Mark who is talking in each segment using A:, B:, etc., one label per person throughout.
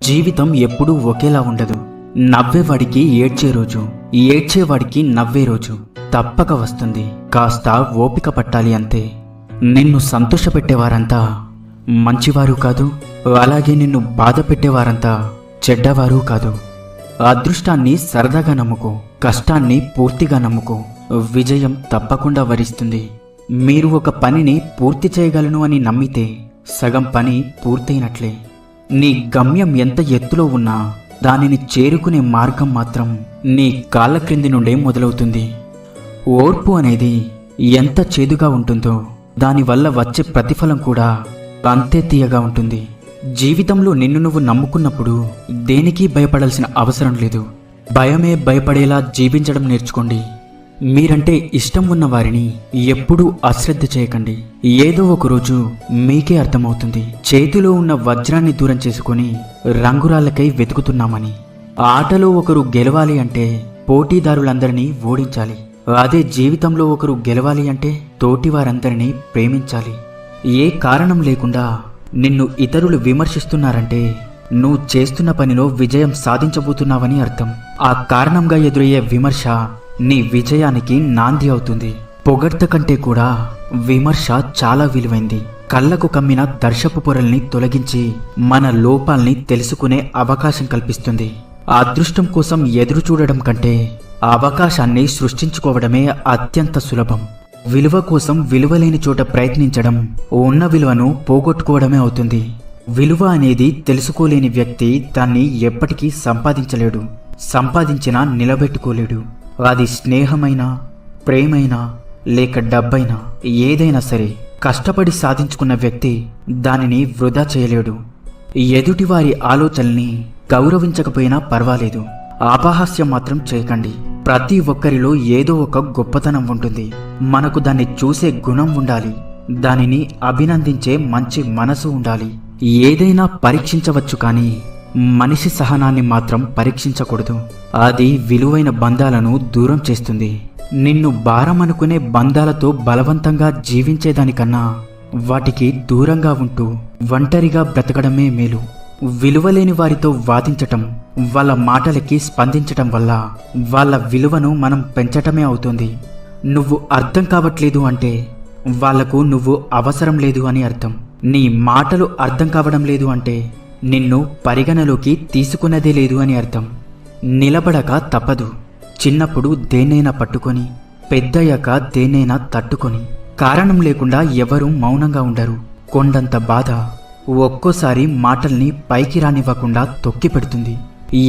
A: జీవితం ఎప్పుడూ ఒకేలా ఉండదు. నవ్వేవాడికి ఏడ్చే రోజు, ఏడ్చేవాడికి నవ్వే రోజు తప్పక వస్తుంది. కాస్త ఓపిక పట్టాలి అంతే. నిన్ను సంతోషపెట్టేవారంతా మంచివారు కాదు, అలాగే నిన్ను బాధ పెట్టేవారంతా చెడ్డవారు కాదు. అదృష్టాన్ని సరదాగా నమ్ముకో, కష్టాన్ని పూర్తిగా నమ్ముకో. విజయం తప్పకుండా వరిస్తుంది. మీరు ఒక పనిని పూర్తి చేయగలను అని నమ్మితే సగం పని పూర్తయినట్లే. నీ గమ్యం ఎంత ఎత్తులో ఉన్నా దానిని చేరుకునే మార్గం మాత్రం నీ కాళ్ళ క్రింది నుండే మొదలవుతుంది. ఓర్పు అనేది ఎంత చేదుగా ఉంటుందో దానివల్ల వచ్చే ప్రతిఫలం కూడా అంతే తీయగా ఉంటుంది. జీవితంలో నిన్ను నువ్వు నమ్ముకున్నప్పుడు దేనికి భయపడాల్సిన అవసరం లేదు. భయమే భయపడేలా జీవించడం నేర్చుకోండి. మీరంటే ఇష్టం ఉన్న వారిని ఎప్పుడూ అశ్రద్ధ చేయకండి. ఏదో ఒక రోజు మీకే అర్థమవుతుంది, చేతిలో ఉన్న వజ్రాన్ని దూరం చేసుకొని రంగురాళ్ళకై వెతుకుతున్నామని. ఆటలో ఒకరు గెలవాలి అంటే పోటీదారులందరినీ ఓడించాలి. అదే జీవితంలో ఒకరు గెలవాలి అంటే తోటివారందరినీ ప్రేమించాలి. ఏ కారణం లేకుండా నిన్ను ఇతరులు విమర్శిస్తున్నారంటే నువ్వు చేస్తున్న పనిలో విజయం సాధించబోతున్నావని అర్థం. ఆ కారణంగా ఎదురయ్యే విమర్శ నీ విజయానికి నాంది అవుతుంది. పొగడ్త కంటే కూడా విమర్శ చాలా విలువైంది. కళ్ళకు కమ్మిన దర్శపు పొరల్ని తొలగించి మన లోపాల్ని తెలుసుకునే అవకాశం కల్పిస్తుంది. అదృష్టం కోసం ఎదురు చూడడం కంటే అవకాశాన్ని సృష్టించుకోవడమే అత్యంత సులభం. విలువ కోసం విలువలేని చోట ప్రయత్నించడం ఉన్న విలువను పోగొట్టుకోవడమే అవుతుంది. విలువ అనేది తెలుసుకోలేని వ్యక్తి దాన్ని ఎప్పటికీ సంపాదించలేడు. సంపాదించినా నిలబెట్టుకోలేడు. అది స్నేహమైనా, ప్రేమైనా, లేక డబ్బైనా, ఏదైనా సరే కష్టపడి సాధించుకున్న వ్యక్తి దానిని వృధా చేయలేడు. ఎదుటివారి ఆలోచనల్ని గౌరవించకపోయినా పర్వాలేదు, అపహాస్యం మాత్రం చేయకండి. ప్రతి ఒక్కరిలో ఏదో ఒక గొప్పతనం ఉంటుంది. మనకు దాన్ని చూసే గుణం ఉండాలి. దానిని అభినందించే మంచి మనసు ఉండాలి. ఏదైనా పరీక్షించవచ్చు, కానీ మనిషి సహనాన్ని మాత్రం పరీక్షించకూడదు. అది విలువైన బంధాలను దూరం చేస్తుంది. నిన్ను భారం అనుకునే బంధాలతో బలవంతంగా జీవించేదానికన్నా వాటికి దూరంగా ఉంటూ ఒంటరిగా బ్రతకడమే మేలు. విలువలేని వారితో వాదించటం, వాళ్ళ మాటలకి స్పందించటం వల్ల వాళ్ళ విలువను మనం పెంచటమే అవుతుంది. నువ్వు అర్థం కావట్లేదు అంటే వాళ్లకు నువ్వు అవసరం లేదు అని అర్థం. నీ మాటలు అర్థం కావడం లేదు అంటే నిన్ను పరిగణలోకి తీసుకున్నదే లేదు అని అర్థం. నిలబడక తప్పదు. చిన్నప్పుడు దేన్నైనా పట్టుకొని, పెద్దయ్యాక దేన్నైనా తట్టుకొని. కారణం లేకుండా ఎవరూ మౌనంగా ఉండరు. కొండంత బాధ ఒక్కోసారి మాటల్ని పైకి రానివ్వకుండా తొక్కి పెడుతుంది.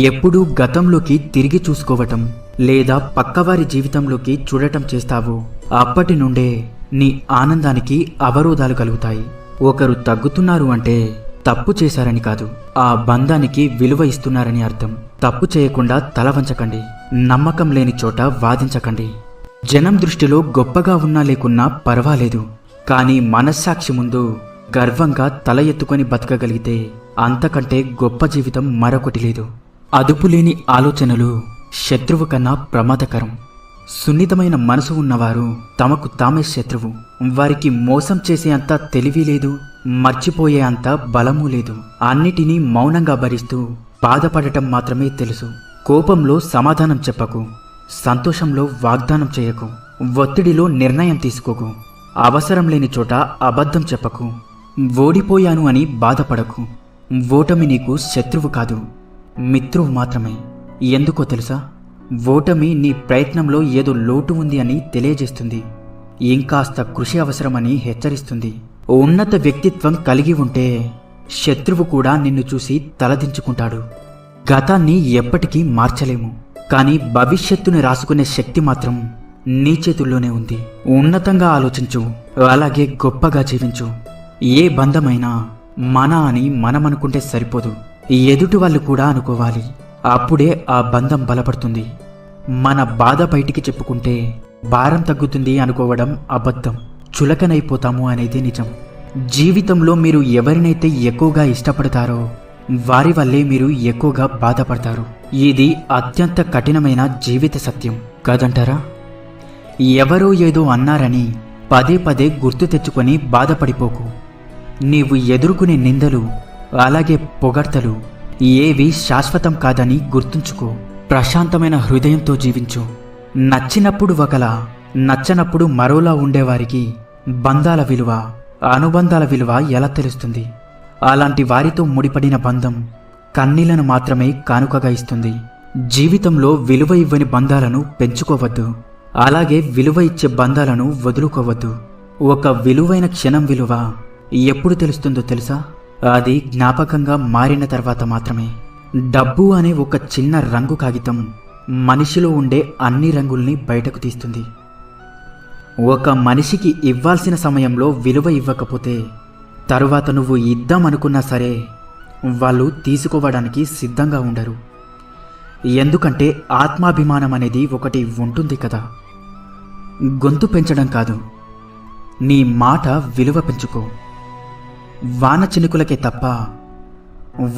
A: ఎప్పుడూ గతంలోకి తిరిగి చూసుకోవటం లేదా పక్కవారి జీవితంలోకి చూడటం చేస్తావో అప్పటి నుండే నీ ఆనందానికి అవరోధాలు కలుగుతాయి. ఒకరు తగ్గుతున్నారు అంటే తప్పు చేశారని కాదు, ఆ బంధానికి విలువ ఇస్తున్నారని అర్థం. తప్పు చేయకుండా తల వంచకండి. నమ్మకం లేని చోట వాదించకండి. జనం దృష్టిలో గొప్పగా ఉన్నా లేకున్నా పర్వాలేదు, కానీ మనస్సాక్షి ముందు గర్వంగా తల ఎత్తుకొని బతకగలిగితే అంతకంటే గొప్ప జీవితం మరొకటి లేదు. అదుపులేని ఆలోచనలు శత్రువు కన్నా ప్రమాదకరం. సున్నితమైన మనసు ఉన్నవారు తమకు తామే శత్రువు. వారికి మోసం చేసే అంత తెలివి లేదు, మర్చిపోయే అంత బలము లేదు. అన్నిటినీ మౌనంగా భరిస్తూ బాధపడటం మాత్రమే తెలుసు. కోపంలో సమాధానం చెప్పకు, సంతోషంలో వాగ్దానం చేయకు, ఒత్తిడిలో నిర్ణయం తీసుకోకు, అవసరం లేని చోట అబద్ధం చెప్పకు. ఓడిపోయాను అని బాధపడకు. ఓటమి నీకు శత్రువు కాదు, మిత్రువు మాత్రమే. ఎందుకో తెలుసా? ఓటమి నీ ప్రయత్నంలో ఏదో లోటు ఉంది అని తెలియజేస్తుంది. ఇంకాస్త కృషి అవసరమని హెచ్చరిస్తుంది. ఉన్నత వ్యక్తిత్వం కలిగి ఉంటే శత్రువు కూడా నిన్ను చూసి తలదించుకుంటాడు. గతాన్ని ఎప్పటికీ మార్చలేము, కానీ భవిష్యత్తుని రాసుకునే శక్తి మాత్రం నీ చేతుల్లోనే ఉంది. ఉన్నతంగా ఆలోచించు, అలాగే గొప్పగా జీవించు. ఏ బంధమైనా మన అని మనమనుకుంటే సరిపోదు, ఎదుటి వాళ్ళు కూడా అనుకోవాలి. అప్పుడే ఆ బంధం బలపడుతుంది. మన బాధ బయటికి చెప్పుకుంటే భారం తగ్గుతుంది అనుకోవడం అబద్ధం. చులకనైపోతాము అనేది నిజం. జీవితంలో మీరు ఎవరినైతే ఎక్కువగా ఇష్టపడతారో వారి వల్లే మీరు ఎక్కువగా బాధపడతారు. ఇది అత్యంత కఠినమైన జీవిత సత్యం కాదంటారా? ఎవరో ఏదో అన్నారని పదే పదే గుర్తు తెచ్చుకొని బాధపడిపోకు. నీవు ఎదుర్కొనే నిందలు, అలాగే పొగడ్తలు ఏవి శాశ్వతం కాదని గుర్తుంచుకో. ప్రశాంతమైన హృదయంతో జీవించు. నచ్చినప్పుడు ఒకలా, నచ్చనప్పుడు మరోలా ఉండేవారికి బంధాల విలువ, అనుబంధాల విలువ ఎలా తెలుస్తుంది? అలాంటి వారితో ముడిపడిన బంధం కన్నీళ్లను మాత్రమే కానుకగా ఇస్తుంది. జీవితంలో విలువ ఇవ్వని బంధాలను పెంచుకోవద్దు. అలాగే విలువ ఇచ్చే బంధాలను వదులుకోవద్దు. ఒక విలువైన క్షణం విలువ ఎప్పుడు తెలుస్తుందో తెలుసా? అది జ్ఞాపకంగా మారిన తర్వాత మాత్రమే. డబ్బు అనే ఒక చిన్న రంగు కాగితం మనిషిలో ఉండే అన్ని రంగుల్ని బయటకు తీస్తుంది. ఒక మనిషికి ఇవ్వాల్సిన సమయంలో విలువ ఇవ్వకపోతే తరువాత నువ్వు ఇద్దామనుకున్నా సరే వాళ్ళు తీసుకోవడానికి సిద్ధంగా ఉండరు. ఎందుకంటే ఆత్మాభిమానం అనేది ఒకటి ఉంటుంది కదా. గొంతు పెంచడం కాదు, నీ మాట విలువ పెంచుకో. వాన చినుకులకే తప్ప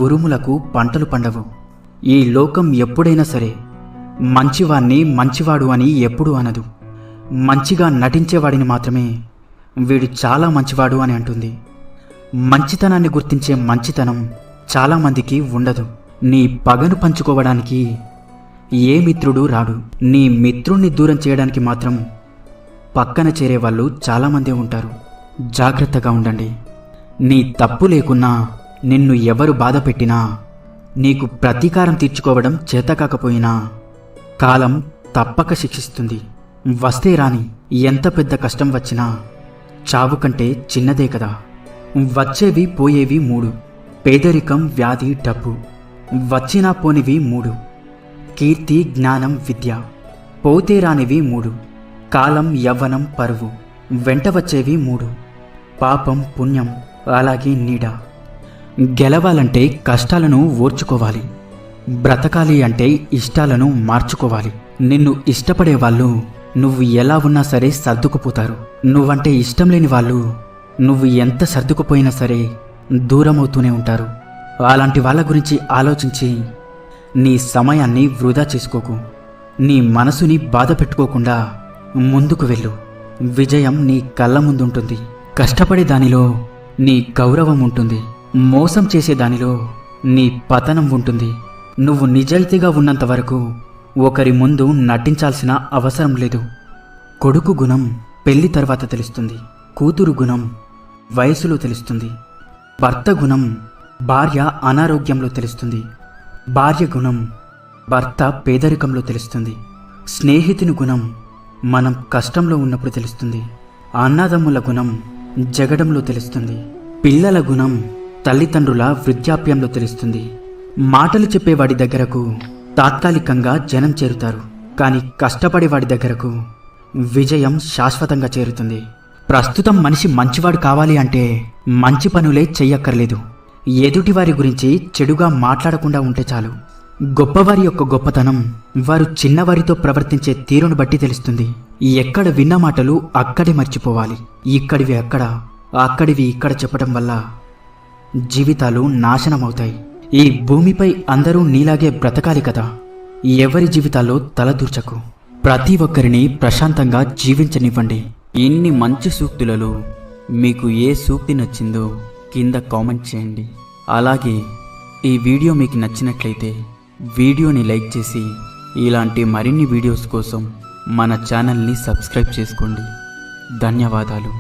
A: ఉరుములకు పంటలు పండవు. ఈ లోకం ఎప్పుడైనా సరే మంచివాణ్ణి మంచివాడు అని ఎప్పుడూ అనదు. మంచిగా నటించేవాడిని మాత్రమే వీడు చాలా మంచివాడు అని అంటుంది. మంచితనాన్ని గుర్తించే మంచితనం చాలామందికి ఉండదు. నీ పగను పంచుకోవడానికి ఏ మిత్రుడు రాడు. నీ మిత్రుణ్ణి దూరం చేయడానికి మాత్రం పక్కన చేరేవాళ్ళు చాలామంది ఉంటారు. జాగ్రత్తగా ఉండండి. నీ తప్పు లేకున్నా, నిన్ను ఎవరు బాధ పెట్టినా, నీకు ప్రతీకారం తీర్చుకోవడం చేతకాకపోయినా కాలం తప్పక శిక్షిస్తుంది. వస్తే రాని ఎంత పెద్ద కష్టం వచ్చినా చావు కంటే చిన్నదే కదా. వచ్చేవి పోయేవి మూడు: పేదరికం, వ్యాధి, డబ్బు. వచ్చినా పోనివి మూడు: కీర్తి, జ్ఞానం, విద్య. పోతే రానివి మూడు: కాలం, యవ్వనం, పరువు. వెంట వచ్చేవి మూడు: పాపం, పుణ్యం, అలాగే నీడ. గెలవాలంటే కష్టాలను ఓర్చుకోవాలి. బ్రతకాలి అంటే ఇష్టాలను మార్చుకోవాలి. నిన్ను ఇష్టపడే వాళ్ళు నువ్వు ఎలా ఉన్నా సరే సర్దుకుపోతారు. నువ్వంటే ఇష్టం లేని వాళ్ళు నువ్వు ఎంత సర్దుకుపోయినా సరే దూరమవుతూనే ఉంటారు. అలాంటి వాళ్ళ గురించి ఆలోచించి నీ సమయాన్ని వృధా చేసుకోకు. నీ మనసుని బాధ పెట్టుకోకుండా ముందుకు వెళ్ళు. విజయం నీ కళ్ళ ముందుంటుంది. కష్టపడే దానిలో నీ గౌరవం ఉంటుంది. మోసం చేసే దానిలో నీ పతనం ఉంటుంది. నువ్వు నిజాయితీగా ఉన్నంత వరకు ఒకరి ముందు నటించాల్సిన అవసరం లేదు. కొడుకు గుణం పెళ్లి తర్వాత తెలుస్తుంది. కూతురు గుణం వయసులో తెలుస్తుంది. భర్త గుణం భార్య అనారోగ్యంలో తెలుస్తుంది. భార్య గుణం భర్త పేదరికంలో తెలుస్తుంది. స్నేహితుని గుణం మనం కష్టంలో ఉన్నప్పుడు తెలుస్తుంది. అన్నదమ్ముల గుణం జగడంలో తెలుస్తుంది. పిల్లల గుణం తల్లిదండ్రుల వృద్ధాప్యంలో తెలుస్తుంది. మాటలు చెప్పేవాడి దగ్గరకు తాత్కాలికంగా జనం చేరుతారు, కానీ కష్టపడేవాడి దగ్గరకు విజయం శాశ్వతంగా చేరుతుంది. ప్రస్తుతం మనిషి మంచివాడు కావాలి అంటే మంచి పనులే చెయ్యక్కర్లేదు. ఎదుటివారి గురించి చెడుగా మాట్లాడకుండా ఉంటే చాలు. గొప్పవారి యొక్క గొప్పతనం వారు చిన్నవారితో ప్రవర్తించే తీరును బట్టి తెలుస్తుంది. ఎక్కడ విన్న మాటలు అక్కడే మర్చిపోవాలి. ఇక్కడివి అక్కడ, అక్కడివి ఇక్కడ చెప్పడం వల్ల జీవితాలు నాశనమవుతాయి. ఈ భూమిపై అందరూ నీలాగే బ్రతకాలి కదా. ఎవరి జీవితాల్లో తలదూర్చకు. ప్రతి ఒక్కరిని ప్రశాంతంగా జీవించనివ్వండి. ఇన్ని మంచి సూక్తులలో మీకు ఏ సూక్తి నచ్చిందో కింద కామెంట్ చేయండి. అలాగే ఈ వీడియో మీకు నచ్చినట్లయితే వీడియోని లైక్ చేసి ఇలాంటి మరిన్ని వీడియోస్ కోసం మన ఛానల్ని సబ్స్క్రైబ్ చేసుకోండి. ధన్యవాదాలు.